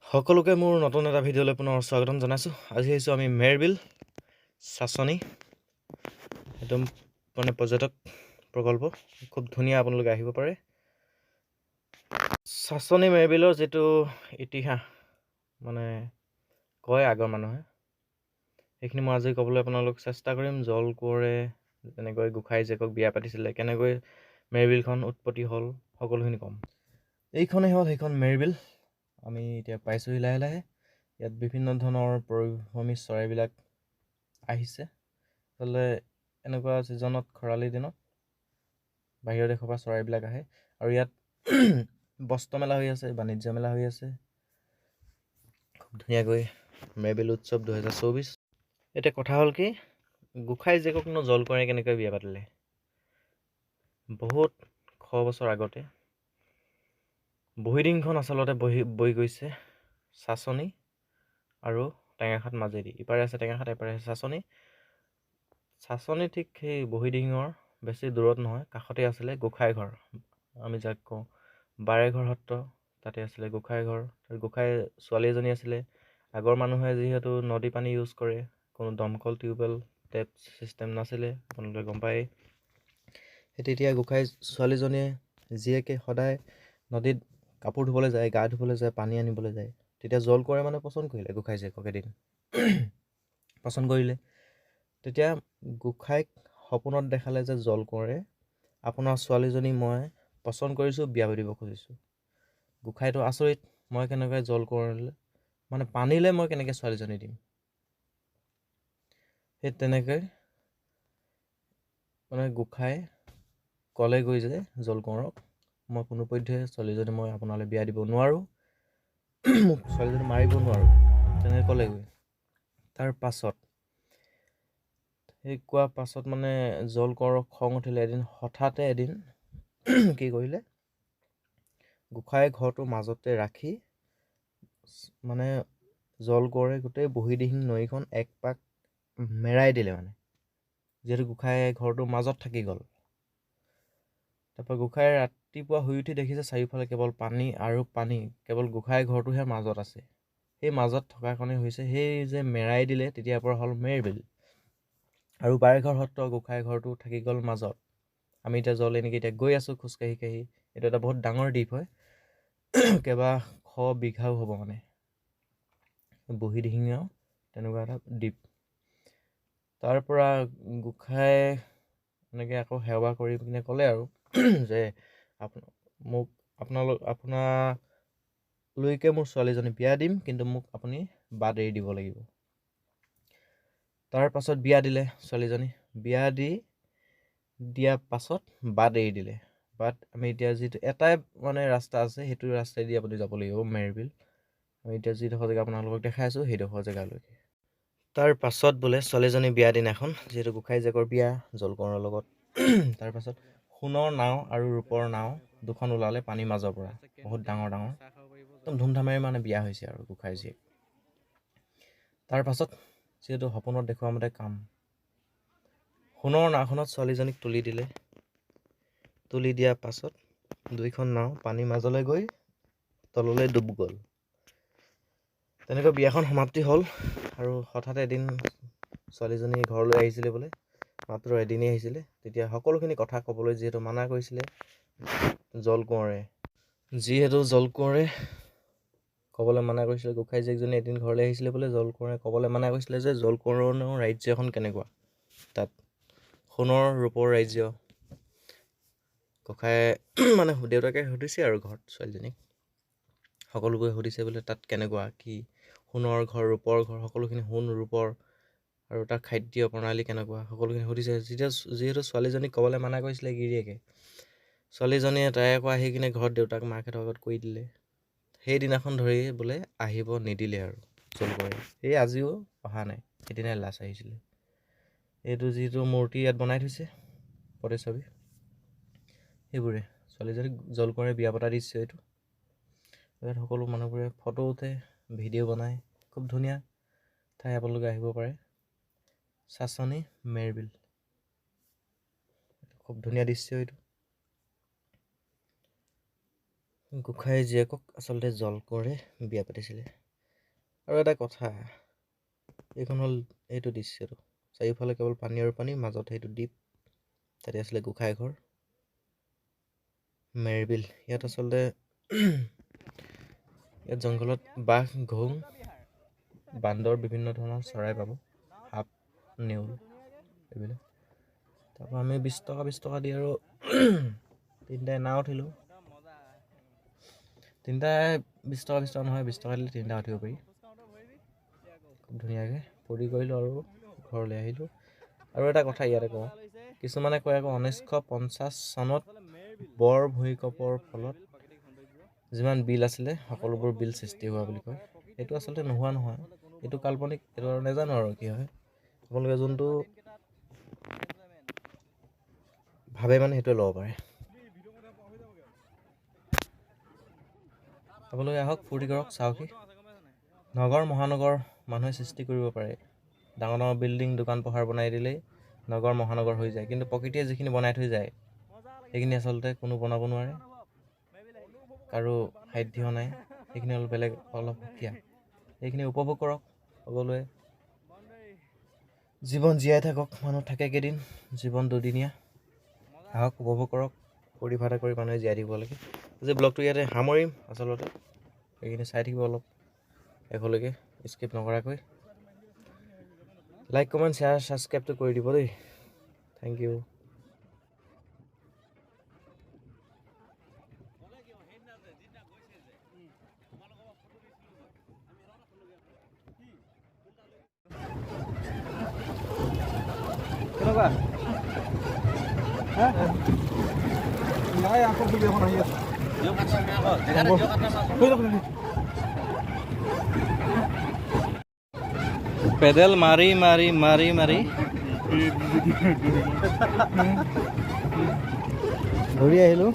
সকলোকে মোৰ নতুন এটা ভিডিঅ'লৈ পুনৰ স্বাগতম জনাইছোঁ। আজি আহিছোঁ আমি মেৰবিল চাচনি, একদম পৰ্যটক প্ৰকল্প, খুব ধুনীয়া, আপোনালোকে আহিব পাৰে। চাচনি মেৰবিলৰ যিটো ইতিহাস কয় আগৰ মানুহে, সেইখিনি মই আজি ক'বলৈ আপোনালোক চেষ্টা কৰিম। জল কোঁৱৰে যেনেকৈ গোসাঁই জীয়েকক বিয়া পাতিছিলে, কেনেকৈ মেৰবিলখন উৎপত্তি হ'ল, সকলোখিনি ক'ম। এইখনেই হ'ল সেইখন মেৰবিল। আমি এতিয়া পাইছোঁহি লাহে লাহে। ইয়াত বিভিন্ন ধৰণৰ পৰিভ্ৰমী চৰাইবিলাক আহিছে। আচলতে এনেকুৱা ছিজনত, খৰালি দিনত বাহিৰৰ দেশৰ পৰা চৰাইবিলাক আহে। আৰু ইয়াত বস্ত্ৰ মেলা হৈ আছে, বাণিজ্য মেলা হৈ আছে খুব ধুনীয়াকৈ। মেৰবিল উৎসৱ 2024। এতিয়া কথা হ'ল কি, গোসাঁই জীয়েককনো জল কোঁৱৰে কেনেকৈ বিয়া পাতিলে? বহুত শ বছৰ আগতে বুঢ়ীদিংখন আচলতে বৈ গৈছে চাচনি আৰু টেঙাখাত মাজেদি। ইপাৰে আছে টেঙাখাত, এপাৰে আছে চাচনি। চাচনি ঠিক সেই বুঢ়ীদিঙৰ বেছি দূৰত নহয়, কাষতে আছিলে গোসাঁই ঘৰ। আমি যাক কওঁ বাৰেঘৰ সত্ৰ, তাতে আছিলে গোসাঁই ঘৰ। গোসাঁই ছোৱালী এজনী আছিলে। আগৰ মানুহে যিহেতু নদী পানী ইউজ কৰে, কোনো দমকল, টিউবৱেল, টেপ ছিষ্টেম নাছিলে, আপোনালোকে গম পায়েই। সেই তেতিয়া গোসাঁই ছোৱালীজনীয়ে জীয়েকে সদায় নদীত কাপোৰ ধুবলৈ যায়, গা ধুবলৈ যায়, পানী আনিবলৈ যায়। তেতিয়া জল কোঁৱৰে পচন্দ কৰিলে গোসাঁই জীয়েকক এদিন। পচন্দ কৰিলে, তেতিয়া গোসাঁইক সপোনত দেখালে যে জল কোঁৱৰে, আপোনাৰ ছোৱালীজনী মই পচন্দ কৰিছোঁ, বিয়া পাতিব খুজিছোঁ। গোসাঁইটো আচৰিত, মই কেনেকৈ জল কোঁৱৰলৈ পানীলে মই কেনেকৈ ছোৱালীজনী দিম? সেই তেনেকৈ গোসাঁই ক'লেগৈ যে জল কোঁৱৰক, মই কোনোপধ্যে ছোৱালীজনী মই আপোনালৈ বিয়া দিব নোৱাৰোঁ, মোক ছোৱালীজনী মাৰিব নোৱাৰোঁ, তেনেকৈ ক'লেগৈ। তাৰ পাছত সেই কোৱা পাছত জল কোঁৱৰক খং উঠিলে। হঠাতে এদিন কি কৰিলে, গোসাঁই ঘৰটোৰ মাজতে ৰাখি জল কোঁৱৰে গোটেই বুঢ়ীদিহিং নৈখন এক পাক মেৰাই দিলে। যিহেতু গোসাঁই ঘৰটোৰ মাজত থাকি গ'ল। তাৰপৰা গোসাঁই ৰাতিপুৱা শুই উঠি দেখিছে চাৰিওফালে কেৱল পানী আৰু পানী, কেৱল গোসাঁই ঘৰটোহে মাজত আছে। সেই মাজত থকাখনেই হৈছে, সেই যে মেৰাই দিলে তেতিয়াৰ পৰা হ'ল মেৰবিল। আৰু বাৰেঘৰ সত্ৰ, গোসাঁই ঘৰটো থাকি গ'ল মাজত। আমি এতিয়া জল এনেকৈ এতিয়া গৈ আছোঁ খোজকাঢ়ি কাঢ়ি। এইটো এটা বহুত ডাঙৰ দ্বীপ হয়, কেইবা শ বিঘাও হ'ব বুঢ়ীদিহিঙৰ তেনেকুৱা এটা দ্বীপ। তাৰ পৰা গোসাঁই এনেকৈ আকৌ সেৱা কৰি পিনে ক'লে আৰু যে আপোনালৈকে মোৰ ছোৱালীজনী বিয়া দিম, কিন্তু মোক আপুনি বাট এৰি দিব লাগিব। তাৰ পাছত বিয়া দিলে ছোৱালীজনী। বিয়া দিয়াৰ পাছত বাট এৰি দিলে। বাট আমি এতিয়া যিটো এটাই ৰাস্তা আছে, সেইটো ৰাস্তাইদি আপুনি যাব লাগিব মেৰবিল। আমি এতিয়া যিডোখৰ জেগা আপোনালোকক দেখাই আছোঁ, সেইডোখৰ জেগালৈকে। তাৰ পাছত বোলে ছোৱালীজনী বিয়া দিনাখন, যিহেতু গোসাঁই জীয়েকৰ বিয়া জল কোঁৱৰৰ লগত, তাৰ পাছত সোণৰ নাও আৰু ৰূপৰ নাও দুখন ওলালে পানীৰ মাজৰ পৰা, বহুত ডাঙৰ ডাঙৰ, একদম ধুমধামেৰে বিয়া হৈছে আৰু গোসাঁই জীয়েক। তাৰ পাছত যিহেতু সপোনত দেখুওৱা মতে কাম, সোণৰ নাওখনত ছোৱালীজনীক তুলি দিলে। তুলি দিয়াৰ পাছত দুইখন নাও পানীৰ মাজলৈ গৈ তললৈ ডুব গ'ল। তেনেকৈ বিয়াখন সমাপ্তি হ'ল। আৰু হঠাতে এদিন ছোৱালীজনী ঘৰলৈ আহিছিলে বোলে, মাত্ৰ এদিনেই আহিছিলে। তেতিয়া সকলোখিনি কথা ক'বলৈ যিহেতু মানা কৰিছিলে জল কোঁৱৰে, ক'বলৈ মানা কৰিছিলে, গোসাঁই জীয়েকজনী এদিন ঘৰলৈ আহিছিলে বোলে, জল কোঁৱৰে ক'বলৈ মানা কৰিছিলে যে জল কোঁৱৰনো ৰাজ্যখন কেনেকুৱা, তাত সোণৰ ৰূপৰ ৰাজ্য। গোসাঁই দেউতাকে সুধিছে আৰু ঘৰত ছোৱালীজনীক, সকলোবোৰে সুধিছে বোলে তাত কেনেকুৱা কি, সোণৰ ঘৰ, ৰূপৰ ঘৰ, সকলোখিনি সোণ ৰূপৰ, আৰু তাৰ খাদ্য প্ৰণালী কেনেকুৱা, সকলোখিনি সুধিছে। যিহেতু ছোৱালীজনীক ক'বলৈ মানা কৰিছিলে গিৰিয়েকে, ছোৱালীজনীয়ে তাই আকৌ আহি কিনে ঘৰত দেউতাক মাকহঁতৰ আগত কৈ দিলে। সেইদিনাখন ধৰি বোলে আহিব নিদিলে আৰু জল কোঁৱৰে। এই আজিও অহা নাই, সেইদিনাই লাষ্ট আহিছিলে। এইটো যিটো মূৰ্তি ইয়াত বনাই থৈছে, প্ৰতিচ্ছবি, সেইবোৰে ছোৱালীজনীক জল কোঁৱৰে বিয়া পতা দৃশ্য এইটো। ইয়াত সকলো মানুহবোৰে ফটো উঠে, ভিডিঅ' বনায়, খুব ধুনীয়া ঠাই, আপোনালোকে আহিব পাৰে। চাচনি মেৰবিল, খুব ধুনীয়া দৃশ্য এইটো। গোসাঁই জীয়েকক আচলতে জল কোঁৱৰে বিয়া পাতিছিলে। আৰু এটা কথা, এইখন হ'ল এইটো দৃশ্যটো, চাৰিওফালে কেৱল পানী আৰু পানী, মাজত সেইটো দ্বীপ, তাতে আছিলে গোসাঁই ঘৰ, মেৰবিল। ইয়াত আচলতে ইয়াত জংঘলত বাঘ, ঘোং, বান্দৰ, বিভিন্ন ধৰণৰ চৰাই পাব, সাপ, নেউল এইবিলাক। তাৰপৰা আমি 20 টকা দি আৰু তিনিটাই নাও উঠিলোঁ। তিনিটাই 20 টকা নহয়, 20 টকা দিলে তিনিটা উঠিব পাৰি। খুব ধুনীয়াকৈ ফূৰ্তি কৰিলোঁ আৰু ঘৰলৈ আহিলোঁ। আৰু এটা কথা ইয়াতে কওঁ, কিছুমানে কয় আকৌ 1950 চনত বৰ ভূমিকম্পৰ ফলত যিমান বিল আছিলে সকলোবোৰ বিল সৃষ্টি হোৱা বুলি কয়। এইটো আচলতে নোহোৱা নহয়, এইটো কাল্পনিক, এইটো আৰু নাজানো আৰু কি হয়। আপোনালোকে যোনটো ভাবে মানে সেইটোৱে ল'ব পাৰে। আপোনালোকে আহক, ফূৰ্তি কৰক, চাওকহি। নগৰ মহানগৰ মানুহে সৃষ্টি কৰিব পাৰে। ডাঙৰ ডাঙৰ বিল্ডিং, দোকান পোহাৰ বনাই দিলেই নগৰ মহানগৰ হৈ যায়। কিন্তু প্ৰকৃতিয়ে যিখিনি বনাই থৈ যায় সেইখিনি আচলতে কোনো বনাব নোৱাৰে, কাৰো সাধ্য নাই। সেইখিনি অলপ বেলেগ, অলপ সুকীয়া। সেইখিনি উপভোগ কৰক সকলোৱে। জীৱন জীয়াই থাকক, মানুহ থাকে কেইদিন, জীৱন দুদিনীয়া। আহক, উপভোগ কৰক, ফূৰ্তি ফাৰ্তা কৰি মানুহে জীয়াই থাকিব লাগে। আজি ব্লগটো ইয়াতে সামৰিম। আচলতে সেইখিনি চাই থাকিব অলপ শেষলৈকে, স্কিপ নকৰাকৈ। লাইক, কমেণ্ট, শ্বেয়াৰ, ছাবস্ক্ৰাইবটো কৰি দিব দেই। Thank you. কেনেকুৱা? নাই আকৌ ভিডিঅ' এখন আহি আছে। পেডেল মাৰি মাৰি মাৰি মাৰি ঘূৰি আহিলোঁ।